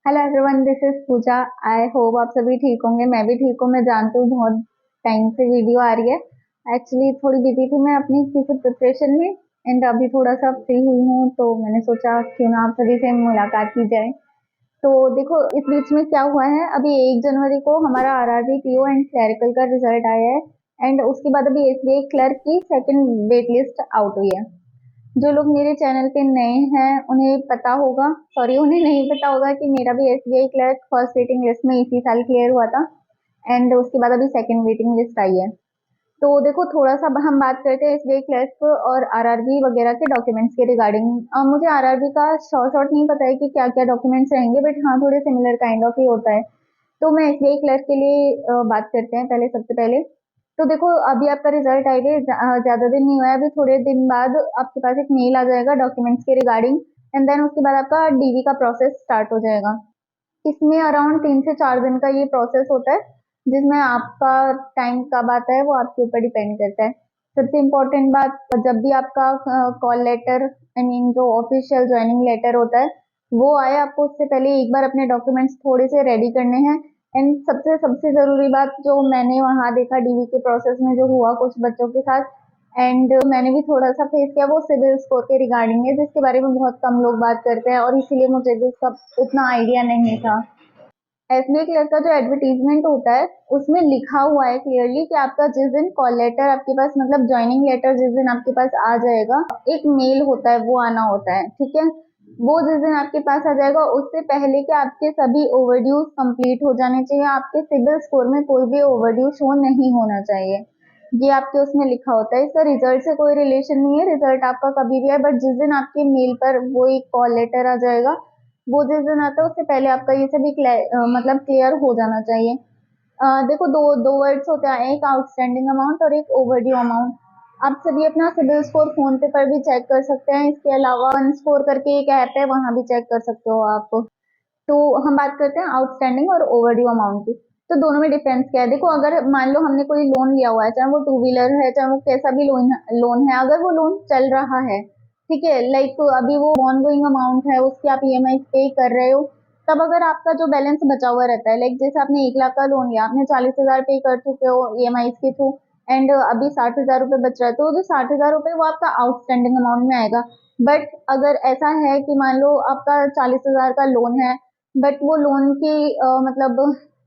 Hello everyone, this is Puja. I hope आप सभी ठीक होंगे। मैं भी ठीक हूँ। मैं जानती हूँ बहुत टाइम से वीडियो आ रही है। एक्चुअली थोड़ी बिजी थी मैं अपनी किसी प्रिपरेशन में, एंड अभी थोड़ा सा फ्री हुई हूँ तो मैंने सोचा क्यों ना आप सभी से मुलाकात की जाए। तो देखो, इस बीच में क्या हुआ है, अभी 1 जनवरी को हमारा आरआरबी पीओ एंड क्लरिकल का रिजल्ट आया है। एंड उसके बाद अभी एसबीआई क्लर्क की सेकंड वेट लिस्ट आउट हुई है। जो लोग मेरे चैनल पे नए हैं उन्हें पता होगा, सॉरी उन्हें नहीं पता होगा कि मेरा भी SBI clerk first waiting list में इसी साल क्लियर हुआ था। एंड उसके बाद अभी सेकंड वेटिंग लिस्ट आई है। तो देखो, थोड़ा सा हम बात करते हैं एसबीआई क्लर्क और आरआरबी वगैरह के डॉक्यूमेंट्स के रिगार्डिंग। मुझे आरआरबी का शॉर्ट शॉर्ट नहीं पता है कि क्या क्या डॉक्यूमेंट्स रहेंगे, बट हाँ थोड़े सिमिलर काइंड ऑफ ही होता है। तो मैं एसबीआई क्लर्क के लिए बात करते हैं पहले, सबसे पहले। तो देखो, अभी आपका रिजल्ट आएगा, ज्यादा दिन नहीं हुआ है, अभी थोड़े दिन बाद आपके पास एक मेल आ जाएगा डॉक्यूमेंट्स के रिगार्डिंग। एंड देन उसके बाद आपका डीवी का प्रोसेस स्टार्ट हो जाएगा। इसमें अराउंड 3 से 4 दिन का ये प्रोसेस होता है, जिसमें आपका टाइम कब आता है वो आपके ऊपर डिपेंड करता है। सबसे इम्पोर्टेंट बात, जब भी आपका कॉल लेटर, आई मीन जो ऑफिशियल ज्वाइनिंग लेटर होता है वो आए, आपको उससे पहले एक बार अपने डॉक्यूमेंट्स थोड़े से रेडी करने हैं। एंड सबसे सबसे जरूरी बात जो मैंने वहां देखा डीवी के प्रोसेस में जो हुआ कुछ बच्चों के साथ, एंड मैंने भी थोड़ा सा फेस किया, वो सिविल स्कोर के रिगार्डिंग है, जिसके बारे में बहुत कम लोग बात करते हैं और इसीलिए मुझे भी उसका उतना आइडिया नहीं था। एसबीआई क्लर्क का जो एडवर्टीजमेंट होता है उसमें लिखा हुआ है क्लियरली कि आपका जिस दिन कॉल लेटर आपके पास, मतलब ज्वाइनिंग लेटर जिस दिन आपके पास आ जाएगा, एक मेल होता है वो आना होता है, ठीक है। वो जिस दिन आपके पास आ जाएगा उससे पहले कि आपके सभी ओवरड्यूज कंप्लीट हो जाने चाहिए, आपके सिबिल स्कोर में कोई भी ओवरड्यू शो नहीं होना चाहिए। ये आपके उसमें लिखा होता है। इसका रिजल्ट से कोई रिलेशन नहीं है, रिजल्ट आपका कभी भी है, बट जिस दिन आपके मेल पर वो एक कॉल लेटर आ जाएगा, वो जिस दिन आता है उससे पहले आपका ये सभी मतलब क्लियर हो जाना चाहिए। देखो, दो दो वर्ड्स होते हैं, एक आउटस्टैंडिंग अमाउंट और एक ओवरड्यू अमाउंट। आप सभी अपना सिबिल स्कोर फोन पे पर भी चेक कर सकते हैं। इसके अलावा वन स्कोर करके एक ऐप है, वहां भी चेक कर सकते हो आप। तो हम बात करते हैं आउटस्टैंडिंग और ओवरड्यू अमाउंट की। तो दोनों में डिफरेंस क्या है? देखो, अगर मान लो हमने कोई लोन लिया हुआ है, चाहे वो टू व्हीलर है, चाहे वो कैसा भी लोन है, अगर वो लोन चल रहा है, ठीक है, लाइक अभी वो ऑन गोइंग अमाउंट है, उसकी आप ईएमआई पे कर रहे हो, तब अगर आपका जो बैलेंस बचा हुआ रहता है, लाइक जैसे आपने 1 लाख का लोन लिया, आपने 40,000 पे कर चुके हो ईएमआई के थ्रू, एंड अभी 60,000 रुपए बच रहा है, तो जो 60,000 रुपए वो आपका आउटस्टैंडिंग अमाउंट में आएगा। बट अगर ऐसा है कि मान लो आपका 40,000 का लोन है, बट वो लोन की मतलब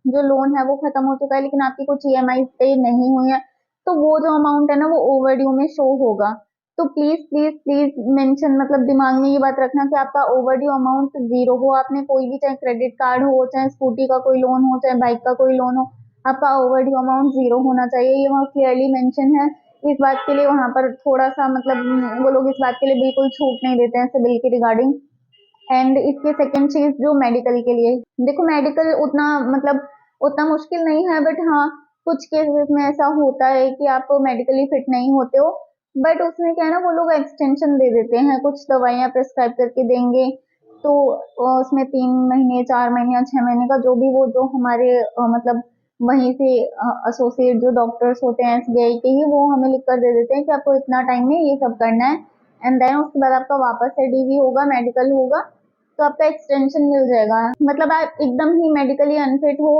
जो लोन है वो खत्म हो चुका है, लेकिन आपकी कुछ ईएमआई पे नहीं हुई है, तो वो जो अमाउंट है ना वो ओवरड्यू में शो होगा। तो प्लीज प्लीज प्लीज मेंशन, मतलब दिमाग में ये बात रखना कि आपका ओवरड्यू अमाउंट जीरो हो। आपने कोई भी, चाहे क्रेडिट कार्ड हो, चाहे स्कूटी का कोई लोन हो, चाहे बाइक का कोई लोन हो, आपका ओवरड्यू अमाउंट जीरो होना चाहिए। ये वहाँ क्लियरली मेंशन है। इस बात के लिए वहां पर थोड़ा सा, मतलब वो लोग इस बात के लिए बिल्कुल छूट नहीं देते हैं सिबिल के रिगार्डिंग। एंड इसके सेकंड चीज जो मेडिकल के लिए, देखो मेडिकल उतना, मतलब उतना मुश्किल नहीं है, बट हाँ कुछ केसेस में ऐसा होता है कि आप मेडिकली फिट नहीं होते हो, बट उसमें क्या है ना, वो लोग एक्सटेंशन दे देते हैं, कुछ दवाइयाँ प्रिस्क्राइब करके देंगे। तो उसमें 3 महीने, 4 महीने या 6 महीने का जो भी, वो जो हमारे मतलब वहीं से एसोसिएट जो डॉक्टर्स होते हैं एसबीआई के ही, वो हमें लिख कर दे देते हैं कि आपको इतना टाइम में ये सब करना है। एंड देन उसके बाद आपका वापस से डीवी होगा, मेडिकल होगा, तो आपका एक्सटेंशन मिल जाएगा। मतलब आप एकदम ही मेडिकली अनफिट हो,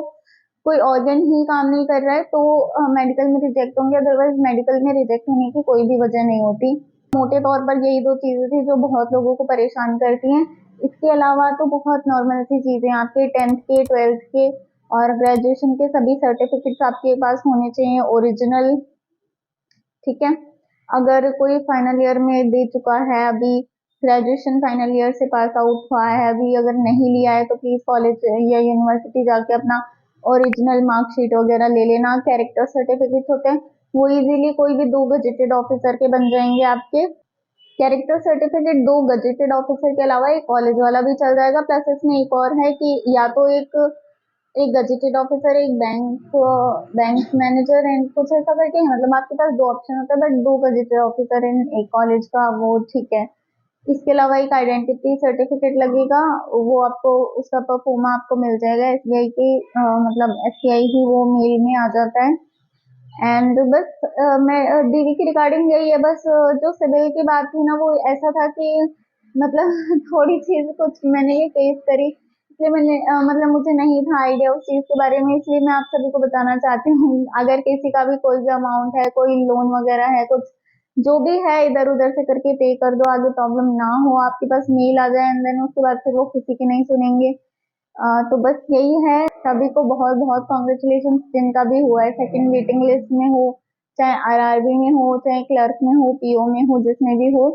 कोई ऑर्गन ही काम नहीं कर रहा है, तो मेडिकल में रिजेक्ट होंगे, अदरवाइज मेडिकल में रिजेक्ट होने की कोई भी वजह नहीं होती। मोटे तौर पर यही दो चीजें थी जो बहुत लोगों को परेशान करती हैं। इसके अलावा तो बहुत नॉर्मल सी चीजें, आपके 10th के, 12th के और ग्रेजुएशन के सभी सर्टिफिकेट्स आपके पास होने चाहिए ओरिजिनल, ठीक है। अगर कोई फाइनल ईयर में दे चुका है, अभी ग्रेजुएशन फाइनल ईयर से पास आउट हुआ है, अभी अगर नहीं लिया है तो प्लीज कॉलेज या यूनिवर्सिटी जाके अपना ओरिजिनल मार्कशीट वगैरह ले लेना। कैरेक्टर सर्टिफिकेट होते हैं, वो इजीली कोई भी 2 गजेटेड ऑफिसर के बन जाएंगे आपके। कैरेक्टर सर्टिफिकेट 2 गजेटेड ऑफिसर के अलावा एक कॉलेज वाला भी चल जाएगा, प्लस इसमें एक और है कि या तो एक एक गजेटेड ऑफिसर, एक बैंक मैनेजर एंड कुछ ऐसा करके है, मतलब आपके पास दो ऑप्शन होता है, बट 2 गजेटेड ऑफिसर इन एक कॉलेज का, वो ठीक है। इसके अलावा एक आइडेंटिटी सर्टिफिकेट लगेगा, वो आपको उसका परफॉर्मा आपको मिल जाएगा एसबीआई की, मतलब एसबीआई ही वो मेल में आ जाता है। एंड बस मैं डीडी की रिगार्डिंग यही है, बस जो सिविल की बात थी ना वो ऐसा था कि मतलब थोड़ी चीज कुछ मैंने ये फेस करी इसलिए मैंने मतलब मुझे नहीं था आइडिया उस चीज के बारे में, इसलिए मैं आप सभी को बताना चाहती हूँ। अगर किसी का भी कोई भी अमाउंट है, कोई लोन वगैरह है, कुछ जो भी है इधर उधर से करके पे कर दो, आगे प्रॉब्लम ना हो, आपके पास मेल आ जाए एंड देन उसके बाद फिर वो किसी की नहीं सुनेंगे। तो बस यही है, सभी को बहुत बहुत कॉन्ग्रेचुलेशन जिनका भी हुआ है, सेकंड वेटिंग लिस्ट में हो, चाहे आरआरबी में हो, चाहे क्लर्क में हो, पीओ में हो, जिसमें भी हो।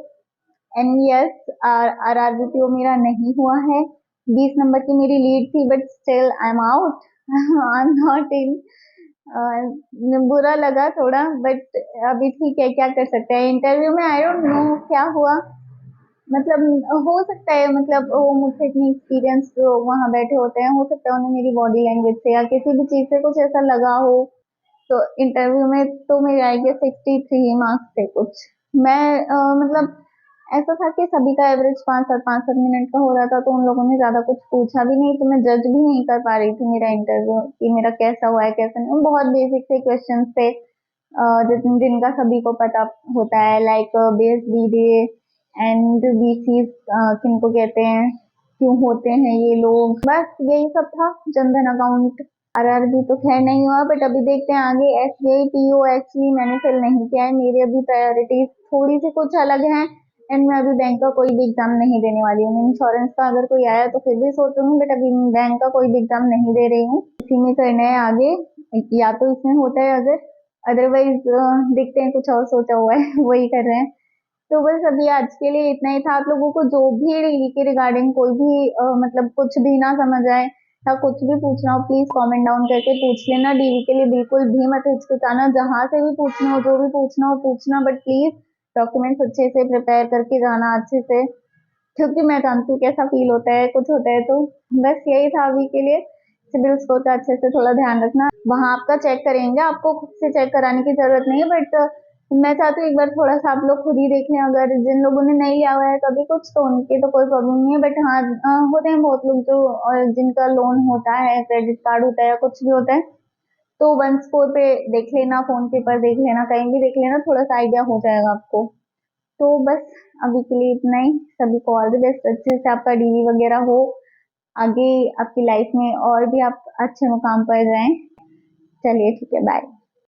एंड यस, आरआरबी पीओ मेरा नहीं हुआ है। 20 नंबर की मेरी लीड थी, but still I am out. I am not in. बुरा लगा थोड़ा, बट अभी ठीक है, क्या कर सकते हैं। इंटरव्यू में आई डोंट नो क्या हुआ, मतलब हो सकता है, मतलब वो मुझसे इतनी एक्सपीरियंस जो वहां बैठे होते हैं, हो सकता है उन्हें मेरी बॉडी लैंग्वेज से या किसी भी चीज से कुछ ऐसा लगा हो। तो इंटरव्यू में तो मेरे आई गेस 63 मार्क्स थे कुछ। मैं मतलब ऐसा था कि सभी का एवरेज 5-7 मिनट का हो रहा था, तो उन लोगों ने ज्यादा कुछ पूछा भी नहीं, तो मैं जज भी नहीं कर पा रही थी मेरा इंटरव्यू कि मेरा कैसा हुआ है कैसा नहीं। बहुत बेसिक से क्वेश्चन थे जिनका सभी को पता होता है, like base BDA and BC किनको कहते हैं, क्यों होते हैं ये लोग, बस यही सब था। जनधन अकाउंट आरआरबी तो खैर नहीं हुआ, बट अभी देखते हैं आगे। एसबीआई पीओ एक्चुअली मैंने फिल नहीं किया है, मेरी अभी प्रायोरिटीज थोड़ी सी कुछ अलग हैं, एंड मैं अभी बैंक का कोई भी एग्जाम नहीं देने वाली हूँ। इंश्योरेंस का अगर कोई आया तो फिर भी सोचूंगी, बट अभी बैंक का कोई भी एग्जाम नहीं दे रही हूँ। इसी में करना है आगे, या तो इसमें होता है अगर, अदरवाइज देखते हैं, कुछ और सोचा हुआ है वही कर रहे हैं। तो बस अभी आज के लिए इतना ही था। आप लोगों को जो भी डीवी के रिगार्डिंग कोई भी मतलब कुछ भी ना समझ आए या कुछ भी पूछना हो, प्लीज कमेंट डाउन करके पूछ लेना। डीवी के लिए बिल्कुल भी मत हिचकिचाना, जहां से भी पूछना हो, जो भी पूछना हो पूछना, बट प्लीज डॉक्यूमेंट्स अच्छे से प्रिपेयर करके जाना अच्छे से, क्योंकि मैं जानती हूँ कैसा फील होता है कुछ होता है तो। बस यही था अभी के लिए। सिबिल स्कोर का अच्छे से थोड़ा ध्यान रखना, वहां आपका चेक करेंगे, आपको खुद से चेक कराने की जरूरत नहीं है, बट मैं चाहती हूँ एक बार थोड़ा सा आप लोग खुद ही देख लें। अगर जिन लोगों ने नहीं लिया हुआ है कभी कुछ, तो उनकी तो कोई प्रॉब्लम नहीं है, बट हाँ होते हैं बहुत लोग जो जिनका लोन होता है, क्रेडिट कार्ड होता है या कुछ भी होता है, तो वन स्कोर पे देख लेना, फोन पे पर देख लेना, कहीं भी देख लेना, थोड़ा सा आइडिया हो जाएगा आपको। तो बस अभी के लिए इतना ही। सभी को ऑल द बेस्ट, अच्छे से आपका डीवी वगैरह हो, आगे आपकी लाइफ में और भी आप अच्छे मुकाम पर जाएं। चलिए ठीक है, बाय।